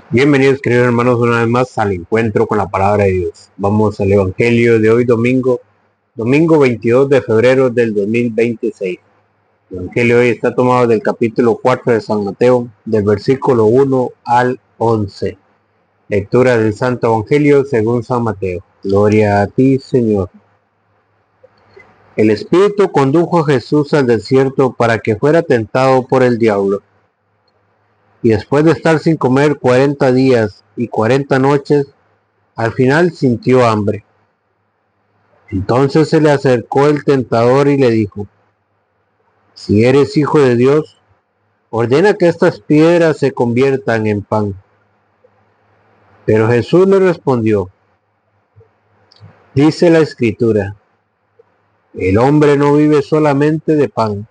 Bienvenidos, queridos hermanos, una vez más al encuentro con la palabra de Dios. Vamos al Evangelio de hoy domingo 22 de febrero del 2026. El Evangelio de hoy está tomado del capítulo 4 de San Mateo, del versículo 1 al 11. Lectura del Santo Evangelio según San Mateo. Gloria a ti, Señor. El Espíritu condujo a Jesús al desierto para que fuera tentado por el diablo. Y después de estar sin comer 40 días y 40 noches, al final sintió hambre. Entonces se le acercó el tentador y le dijo: si eres hijo de Dios, ordena que estas piedras se conviertan en pan. Pero Jesús le respondió: dice la Escritura, el hombre no vive solamente de pan,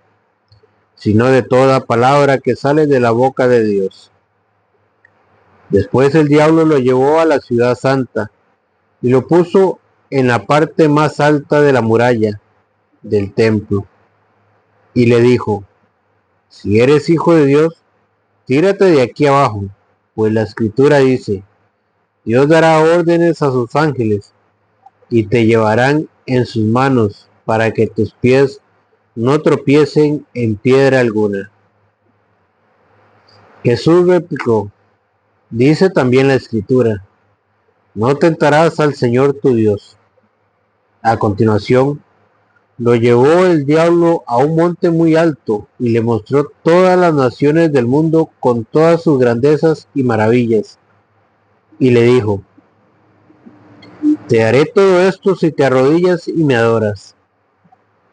sino de toda palabra que sale de la boca de Dios. Después el diablo lo llevó a la ciudad santa y lo puso en la parte más alta de la muralla del templo y le dijo: si eres hijo de Dios, tírate de aquí abajo, pues la Escritura dice: Dios dará órdenes a sus ángeles y te llevarán en sus manos para que tus pies no tropiecen en piedra alguna. Jesús replicó: dice también la Escritura: no tentarás al Señor tu Dios. A continuación, lo llevó el diablo a un monte muy alto y le mostró todas las naciones del mundo con todas sus grandezas y maravillas. Y le dijo: te haré todo esto si te arrodillas y me adoras.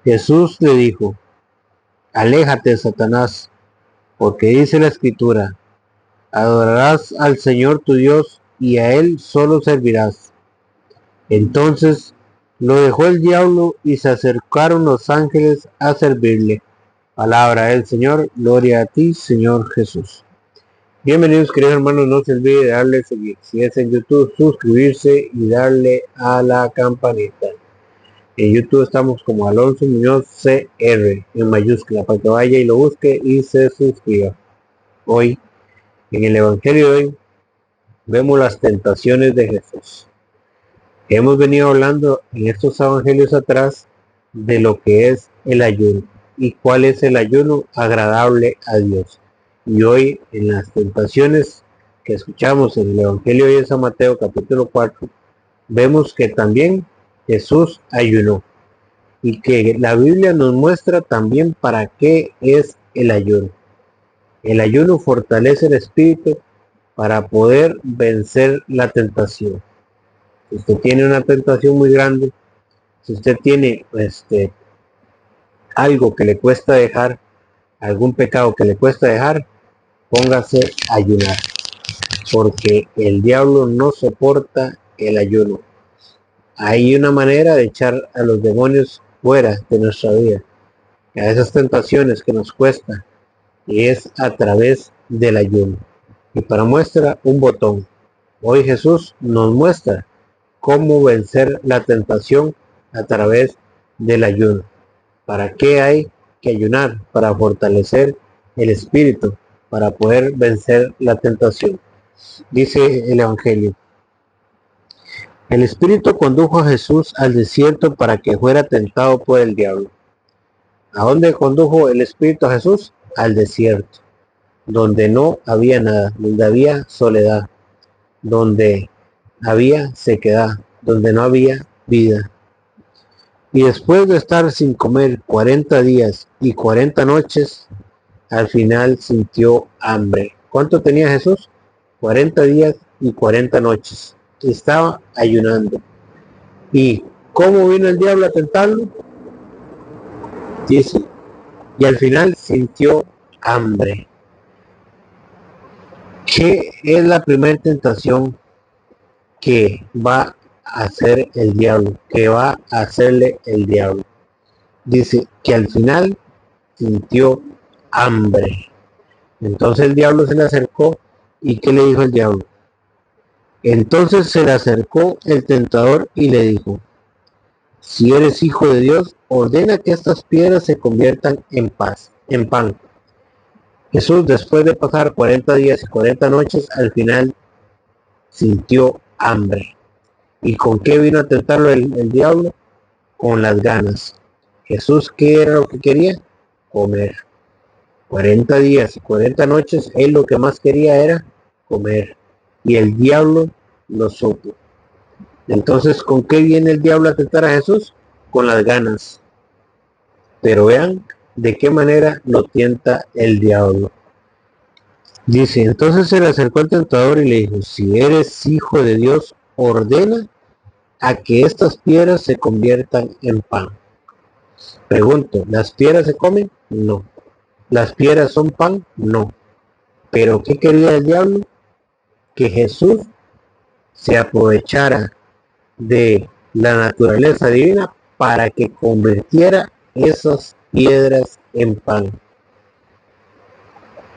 Jesús le dijo: aléjate, Satanás, porque dice la Escritura: adorarás al Señor tu Dios y a Él solo servirás. Entonces lo dejó el diablo y se acercaron los ángeles a servirle. Palabra del Señor. Gloria a ti, Señor Jesús. Bienvenidos, queridos hermanos, no se olvide de darle seguir. Si es en YouTube, suscribirse y darle a la campanita. En YouTube estamos como Alonso Muñoz CR en mayúscula, para que vaya y lo busque y se suscriba. Hoy, en el Evangelio de hoy, vemos las tentaciones de Jesús. Hemos venido hablando en estos evangelios atrás de lo que es el ayuno y cuál es el ayuno agradable a Dios. Y hoy, en las tentaciones que escuchamos en el Evangelio de San Mateo capítulo 4, vemos que también Jesús ayunó y que la Biblia nos muestra también para qué es el ayuno. El ayuno fortalece el espíritu para poder vencer la tentación. Si usted tiene una tentación muy grande, si usted tiene algo que le cuesta dejar, algún pecado que le cuesta dejar, póngase a ayunar, porque el diablo no soporta el ayuno. Hay una manera de echar a los demonios fuera de nuestra vida, a esas tentaciones que nos cuesta, y es a través del ayuno. Y para muestra, un botón. Hoy Jesús nos muestra cómo vencer la tentación a través del ayuno. ¿Para qué hay que ayunar? Para fortalecer el espíritu, para poder vencer la tentación. Dice el Evangelio: el Espíritu condujo a Jesús al desierto para que fuera tentado por el diablo. ¿A dónde condujo el Espíritu a Jesús? Al desierto, donde no había nada, donde había soledad, donde había sequedad, donde no había vida. Y después de estar sin comer 40 días y 40 noches, al final sintió hambre. ¿Cuánto tenía Jesús? 40 días y 40 noches. Estaba ayunando. ¿Y cómo vino el diablo a tentarlo? Dice, y al final sintió hambre. ¿Qué es la primera tentación que va a hacer el diablo? Que va a hacerle el diablo. Dice que al final sintió hambre. Entonces el diablo se le acercó. ¿Y qué le dijo el diablo? Entonces se le acercó el tentador y le dijo: si eres hijo de Dios, ordena que estas piedras se conviertan en pan. Jesús, después de pasar 40 días y 40 noches, al final sintió hambre. ¿Y con qué vino a tentarlo el diablo? Con las ganas. Jesús, ¿qué era lo que quería? Comer. 40 días y 40 noches, él lo que más quería era comer. Y el diablo lo supo. Entonces, ¿con qué viene el diablo a tentar a Jesús? Con las ganas. Pero vean de qué manera lo tienta el diablo. Dice, entonces se le acercó al tentador y le dijo, si eres hijo de Dios, ordena a que estas piedras se conviertan en pan. Pregunto, ¿las piedras se comen? No. ¿Las piedras son pan? No. ¿Pero qué quería el diablo? Que Jesús se aprovechara de la naturaleza divina para que convirtiera esas piedras en pan.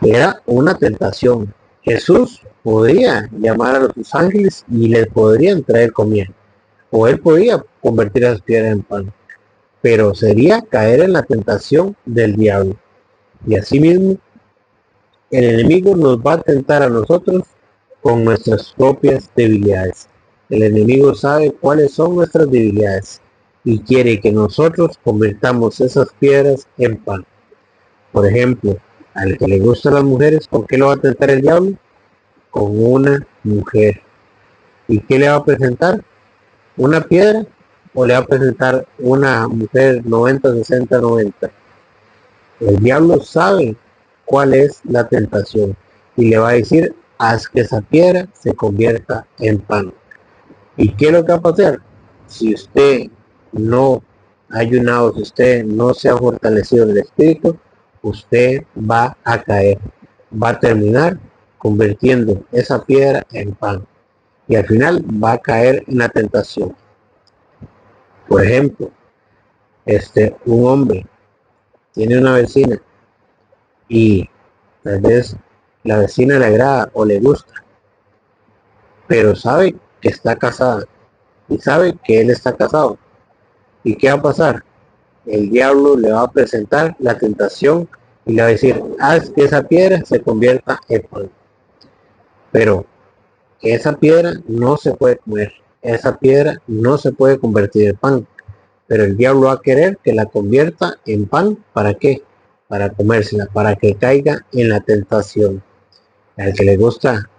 Era una tentación. Jesús podría llamar a los ángeles y les podrían traer comida. O él podía convertir esas piedras en pan. Pero sería caer en la tentación del diablo. Y asimismo, el enemigo nos va a tentar a nosotros con nuestras propias debilidades. El enemigo sabe cuáles son nuestras debilidades y quiere que nosotros convirtamos esas piedras en pan. Por ejemplo, al que le gustan las mujeres, ¿con qué lo va a tentar el diablo? Con una mujer. ¿Y qué le va a presentar? ¿Una piedra? ¿O le va a presentar una mujer 90, 60, 90? El diablo sabe cuál es la tentación y le va a decir, haz que esa piedra se convierta en pan. ¿Y qué es lo que va a pasar? Si usted no ha ayunado, si usted no se ha fortalecido en el espíritu, usted va a caer, va a terminar convirtiendo esa piedra en pan y al final va a caer en la tentación. Por ejemplo, un hombre tiene una vecina y tal vez la vecina le agrada o le gusta, pero sabe que está casada y sabe que él está casado. ¿Y qué va a pasar? El diablo le va a presentar la tentación y le va a decir, haz que esa piedra se convierta en pan. Pero esa piedra no se puede comer, esa piedra no se puede convertir en pan. Pero el diablo va a querer que la convierta en pan. ¿Para qué? Para comérsela, para que caiga en la tentación. Al que le gusta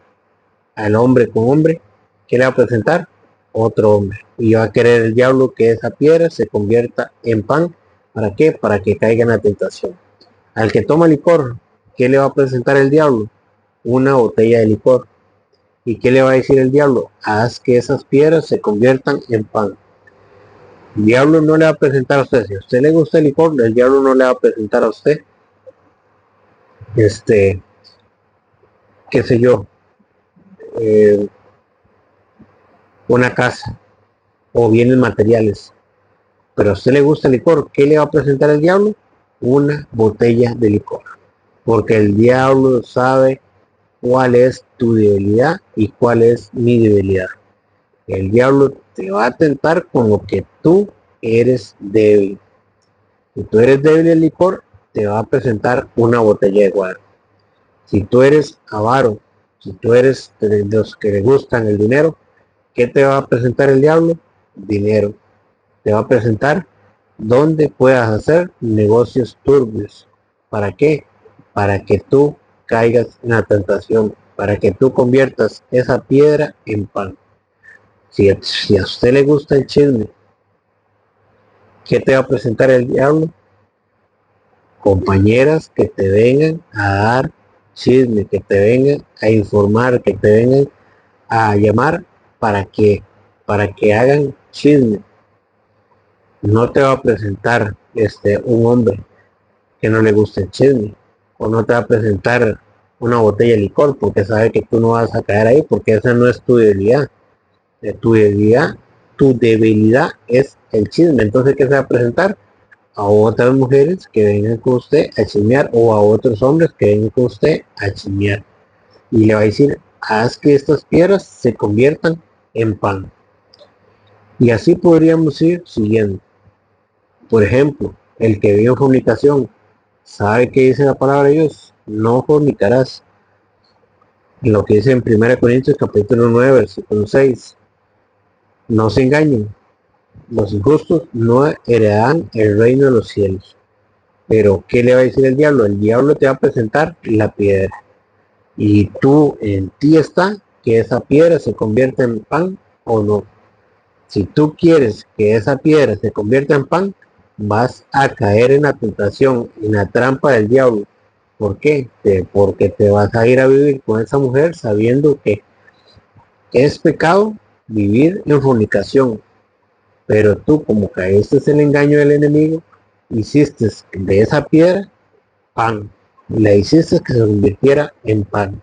al hombre con hombre, ¿qué le va a presentar? Otro hombre. Y va a querer el diablo que esa piedra se convierta en pan. ¿Para qué? Para que caiga en la tentación. Al que toma licor, ¿qué le va a presentar el diablo? Una botella de licor. ¿Y qué le va a decir el diablo? Haz que esas piedras se conviertan en pan. El diablo no le va a presentar a usted. Si a usted le gusta el licor, el diablo no le va a presentar a usted, qué sé yo, una casa o bienes materiales. Pero a usted le gusta el licor, ¿qué le va a presentar el diablo? Una botella de licor. Porque el diablo sabe cuál es tu debilidad y cuál es mi debilidad. El diablo te va a tentar con lo que tú eres débil. Si tú eres débil en licor, te va a presentar una botella de guaro. Si tú eres avaro, si tú eres de los que le gustan el dinero, ¿qué te va a presentar el diablo? Dinero. Te va a presentar donde puedas hacer negocios turbios. ¿Para qué? Para que tú caigas en la tentación, para que tú conviertas esa piedra en pan. Si a usted le gusta el chisme, ¿qué te va a presentar el diablo? Compañeras que te vengan a dar chisme, que te vengan a informar, que te vengan a llamar para que hagan chisme. No te va a presentar un hombre que no le guste el chisme, o no te va a presentar una botella de licor porque sabe que tú no vas a caer ahí, porque esa no es tu debilidad. Tu debilidad es el chisme. Entonces, ¿qué se va a presentar? A otras mujeres que vengan con usted a chismear, o a otros hombres que vengan con usted a chismear, y le va a decir, haz que estas piedras se conviertan en pan. Y así podríamos ir siguiendo. Por ejemplo, el que vive en fornicación, ¿sabe qué dice la palabra de Dios? No fornicarás. En lo que dice en 1 Corintios capítulo 9, versículo 6. No se engañen, los injustos no heredarán el reino de los cielos. Pero, ¿qué le va a decir el diablo? El diablo te va a presentar la piedra. Y tú, en ti está que esa piedra se convierta en pan o no. Si tú quieres que esa piedra se convierta en pan, vas a caer en la tentación, en la trampa del diablo. ¿Por qué? Porque te vas a ir a vivir con esa mujer sabiendo que es pecado vivir en fornicación. Pero tú, como caíste en el engaño del enemigo, hiciste de esa piedra pan. Le hiciste que se convirtiera en pan.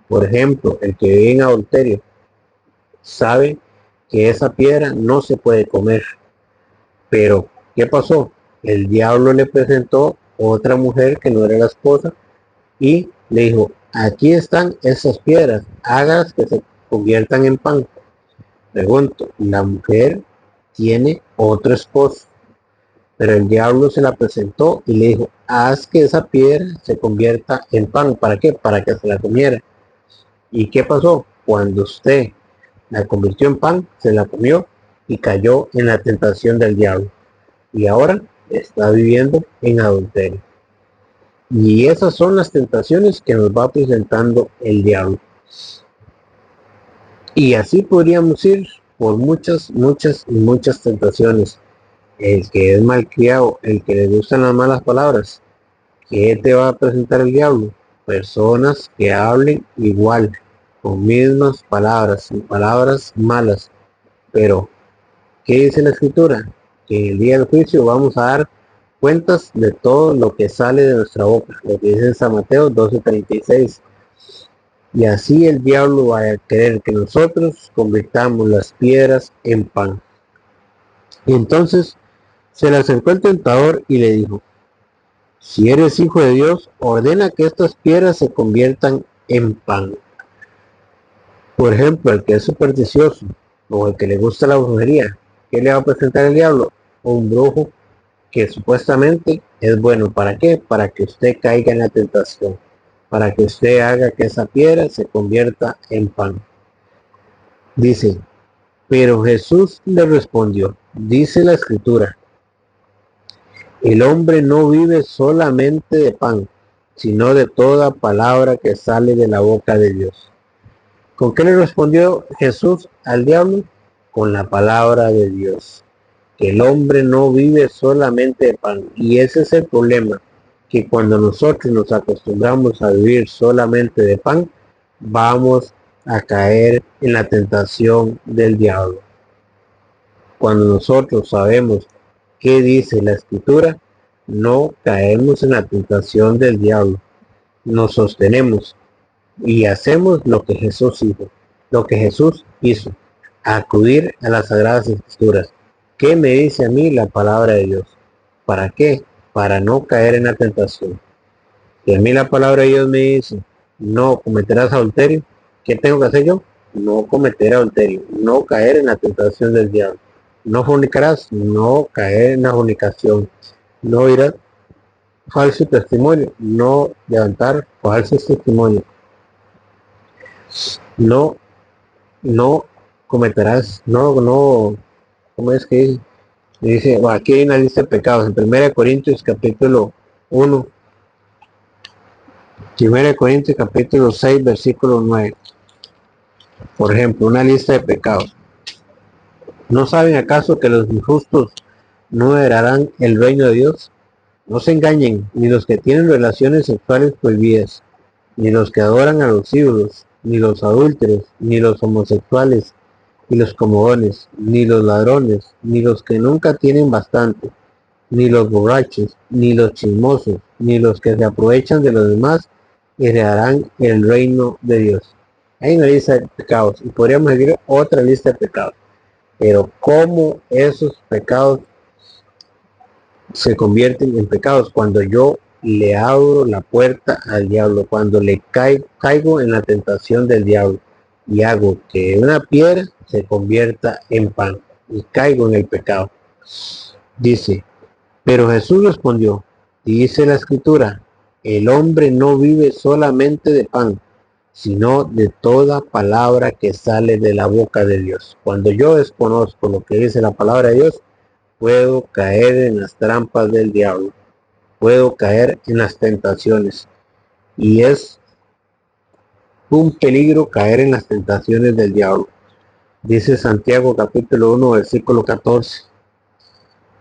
Por ejemplo, el que vive en adulterio sabe que esa piedra no se puede comer. Pero, ¿qué pasó? El diablo le presentó otra mujer que no era la esposa y le dijo, aquí están esas piedras, hagas que se conviertan en pan. Pregunto, la mujer tiene otro esposo, pero el diablo se la presentó y le dijo, haz que esa piedra se convierta en pan. ¿Para qué? Para que se la comiera. ¿Y qué pasó? Cuando usted la convirtió en pan, se la comió y cayó en la tentación del diablo. Y ahora está viviendo en adulterio. Y esas son las tentaciones que nos va presentando el diablo. Y así podríamos ir por muchas, muchas y muchas tentaciones. El que es malcriado, el que le gustan las malas palabras, ¿qué te va a presentar el diablo? Personas que hablen igual, con mismas palabras, sin palabras malas. Pero, ¿qué dice la escritura? Que en el día del juicio vamos a dar cuentas de todo lo que sale de nuestra boca, lo que dice en San Mateo 12:36. Y así el diablo va a querer que nosotros convirtamos las piedras en pan. Y entonces se le acercó el tentador y le dijo, si eres hijo de Dios, ordena que estas piedras se conviertan en pan. Por ejemplo, el que es supersticioso o el que le gusta la brujería, ¿qué le va a presentar el diablo? Un brujo que supuestamente es bueno. ¿Para qué? Para que usted caiga en la tentación, para que usted haga que esa piedra se convierta en pan. Dice, pero Jesús le respondió, dice la escritura, el hombre no vive solamente de pan, sino de toda palabra que sale de la boca de Dios. ¿Con qué le respondió Jesús al diablo? Con la palabra de Dios. Que el hombre no vive solamente de pan. Y ese es el problema, que cuando nosotros nos acostumbramos a vivir solamente de pan, vamos a caer en la tentación del diablo. Cuando nosotros sabemos qué dice la escritura, no caemos en la tentación del diablo. Nos sostenemos y hacemos lo que Jesús hizo, acudir a las sagradas escrituras. ¿Qué me dice a mí la palabra de Dios? ¿Para qué? Para no caer en la tentación. Si a mí la palabra de Dios me dice, no cometerás adulterio, ¿qué tengo que hacer yo? No cometer adulterio, no caer en la tentación del diablo. No fornicarás, no caer en la fornicación. No irás falso testimonio, no levantar falsos testimonios. No, no cometerás, ¿cómo es que dice? Bueno, aquí hay una lista de pecados, en 1 Corintios capítulo 1, 1 Corintios capítulo 6, versículo 9. Por ejemplo, una lista de pecados. ¿No saben acaso que los injustos no heredarán el reino de Dios? No se engañen, ni los que tienen relaciones sexuales prohibidas, ni los que adoran a los ídolos, ni los adúlteros, ni los homosexuales, ni los comodones, ni los ladrones, ni los que nunca tienen bastante, ni los borrachos, ni los chismosos, ni los que se aprovechan de los demás, heredarán el reino de Dios. Hay una lista de pecados y podríamos seguir otra lista de pecados. Pero cómo esos pecados se convierten en pecados cuando yo le abro la puerta al diablo, cuando le caigo en la tentación del diablo y hago que una piedra se convierta en pan y caigo en el pecado. Dice, pero Jesús respondió, y dice la escritura, el hombre no vive solamente de pan, sino de toda palabra que sale de la boca de Dios. Cuando yo desconozco lo que dice la palabra de Dios, puedo caer en las trampas del diablo, puedo caer en las tentaciones, y es un peligro caer en las tentaciones del diablo. Dice Santiago capítulo 1 versículo 14.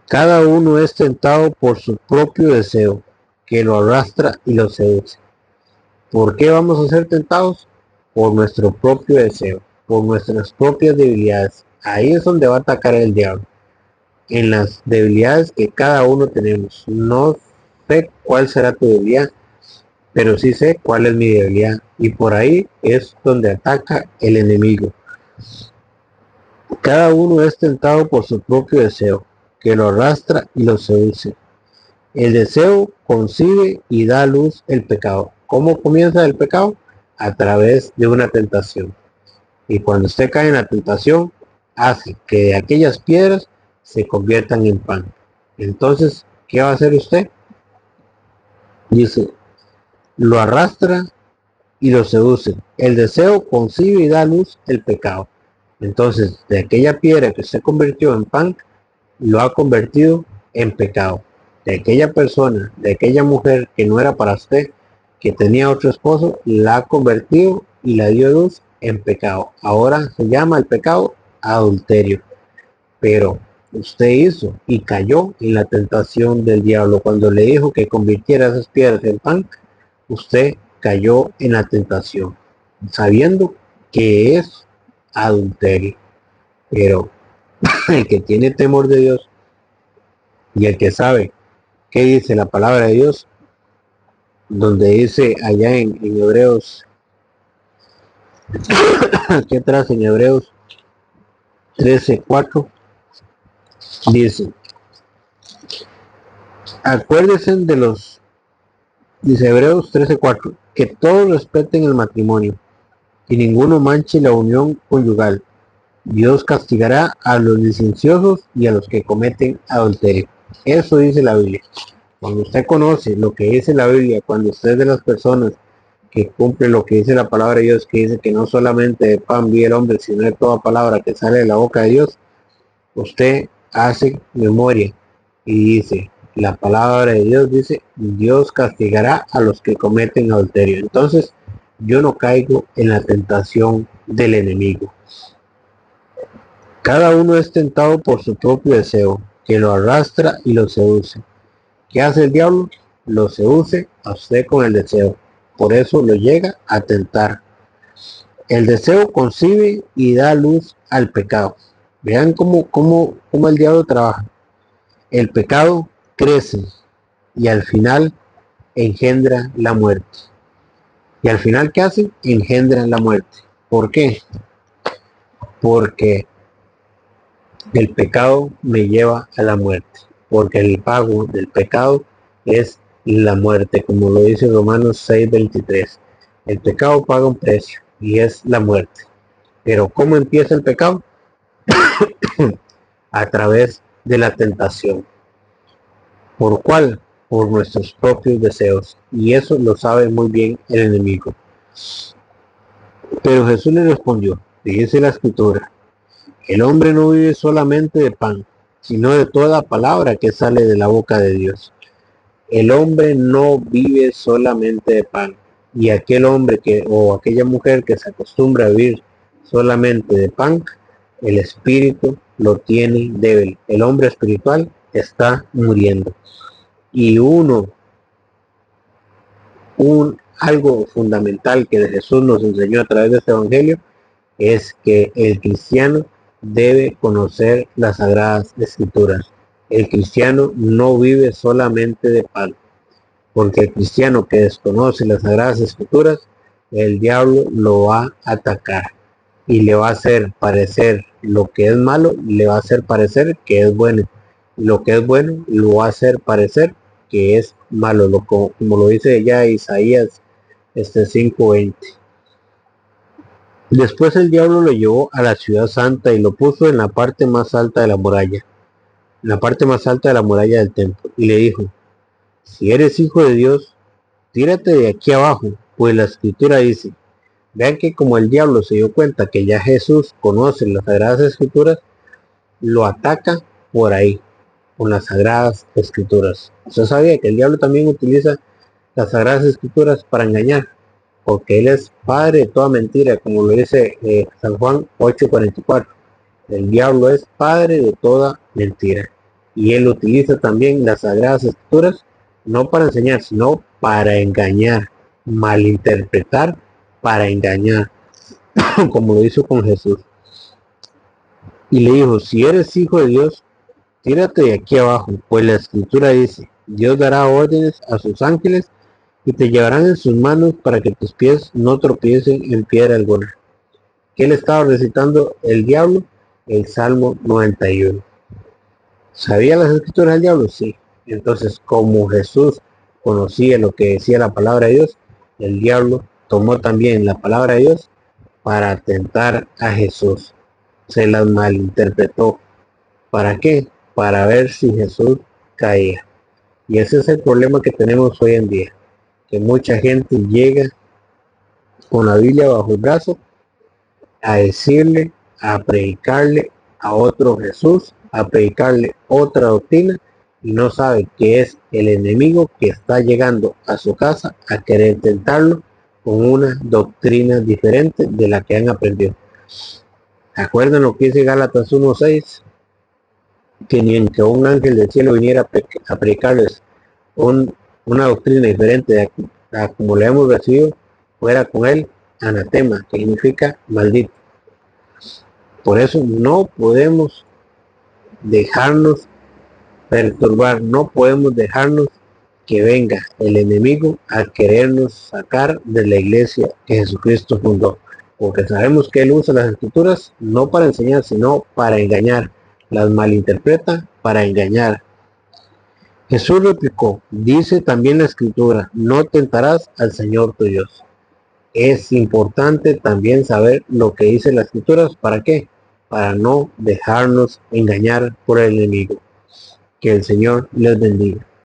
Cada uno es tentado por su propio deseo, que lo arrastra y lo seduce. ¿Por qué vamos a ser tentados? Por nuestro propio deseo, por nuestras propias debilidades. Ahí es donde va a atacar el diablo, en las debilidades que cada uno tenemos. No sé cuál será tu debilidad, pero sí sé cuál es mi debilidad, y por ahí es donde ataca el enemigo. Cada uno es tentado por su propio deseo, que lo arrastra y lo seduce. El deseo concibe y da a luz el pecado. ¿Cómo comienza el pecado? A través de una tentación. Y cuando usted cae en la tentación, hace que de aquellas piedras se conviertan en pan. Entonces, ¿qué va a hacer usted? Dice, lo arrastra y lo seduce. El deseo concibe y da a luz el pecado. Entonces, de aquella piedra que se convirtió en pan, lo ha convertido en pecado. De aquella persona, de aquella mujer que no era para usted, que tenía otro esposo, la ha convertido y la dio luz en pecado. Ahora se llama el pecado adulterio. Pero usted hizo y cayó en la tentación del diablo. Cuando le dijo que convirtiera esas piedras en pan, usted cayó en la tentación, sabiendo que es adulterio. Pero el que tiene temor de Dios y el que sabe qué dice la palabra de Dios, donde dice allá en Hebreos, aquí atrás en Hebreos 13:4, dice, acuérdense de los, dice Hebreos 13:4, que todos respeten el matrimonio y ninguno manche la unión conyugal. Dios castigará a los licenciosos y a los que cometen adulterio. Eso dice la Biblia. Cuando usted conoce lo que dice la Biblia, cuando usted es de las personas que cumple lo que dice la palabra de Dios, que dice que no solamente de pan vive el hombre, sino de toda palabra que sale de la boca de Dios, usted hace memoria y dice, la palabra de Dios dice, Dios castigará a los que cometen adulterio. Entonces, yo no caigo en la tentación del enemigo. Cada uno es tentado por su propio deseo, que lo arrastra y lo seduce. ¿Qué hace el diablo? Lo seduce a usted con el deseo. Por eso lo llega a tentar. El deseo concibe y da luz al pecado. Vean cómo el diablo trabaja. El pecado crece y al final engendra la muerte. ¿Y al final qué hace? Engendra la muerte. ¿Por qué? Porque el pecado me lleva a la muerte, porque el pago del pecado es la muerte, como lo dice Romanos 6:23. El pecado paga un precio y es la muerte. Pero ¿cómo empieza el pecado? A través de la tentación. ¿Por cuál? Por nuestros propios deseos. Y eso lo sabe muy bien el enemigo. Pero Jesús le respondió, dice la escritura, el hombre no vive solamente de pan, sino de toda palabra que sale de la boca de Dios. El hombre no vive solamente de pan. Y aquel hombre o aquella mujer que se acostumbra a vivir solamente de pan, el espíritu lo tiene débil. El hombre espiritual está muriendo. Y algo fundamental que Jesús nos enseñó a través de este evangelio es que el cristiano debe conocer las sagradas escrituras. El cristiano no vive solamente de pan, porque el cristiano que desconoce las sagradas escrituras, el diablo lo va a atacar y le va a hacer parecer lo que es malo, le va a hacer parecer que es bueno. Lo que es bueno lo va a hacer parecer que es malo, como lo dice ya Isaías 5:20. Después el diablo lo llevó a la ciudad santa y lo puso en la parte más alta de la muralla, en la parte más alta de la muralla del templo, y le dijo, si eres hijo de Dios, tírate de aquí abajo, pues la escritura dice, Vean que como el diablo se dio cuenta que ya Jesús conoce las Sagradas Escrituras, lo ataca por ahí, con las Sagradas Escrituras. Usted sabía que el diablo también utiliza las Sagradas Escrituras para engañar, porque él es padre de toda mentira, como lo dice San Juan 8:44. El diablo es padre de toda mentira. Y él utiliza también las Sagradas Escrituras no para enseñar, sino para engañar, malinterpretar, para engañar, como lo hizo con Jesús. Y le dijo, si eres hijo de Dios, tírate de aquí abajo, pues la Escritura dice, Dios dará órdenes a sus ángeles y te llevarán en sus manos para que tus pies no tropiecen en piedra alguna. ¿Qué le estaba recitando el diablo? El Salmo 91. ¿Sabía las Escrituras del diablo? Sí. Entonces, como Jesús conocía lo que decía la palabra de Dios, el diablo tomó también la palabra de Dios para tentar a Jesús. Se las malinterpretó. ¿Para qué? Para ver si Jesús caía. Y ese es el problema que tenemos hoy en día. Que mucha gente llega con la Biblia bajo el brazo a decirle, a predicarle a otro Jesús, a predicarle otra doctrina y no sabe que es el enemigo que está llegando a su casa a querer tentarlo con una doctrina diferente de la que han aprendido. ¿Acuerdan lo que dice Gálatas 1:6? Que ni en que un ángel del cielo viniera a predicarles una doctrina diferente a como le hemos recibido, fuera con él anatema, que significa maldito. Por eso no podemos dejarnos perturbar, no podemos dejarnos que venga el enemigo a querernos sacar de la iglesia que Jesucristo fundó, porque sabemos que él usa las Escrituras no para enseñar, sino para engañar, las malinterpreta para engañar. Jesús replicó, dice también la Escritura, no tentarás al Señor tu Dios. Es importante también saber lo que dice las Escrituras, ¿para qué? Para no dejarnos engañar por el enemigo. Que el Señor les bendiga.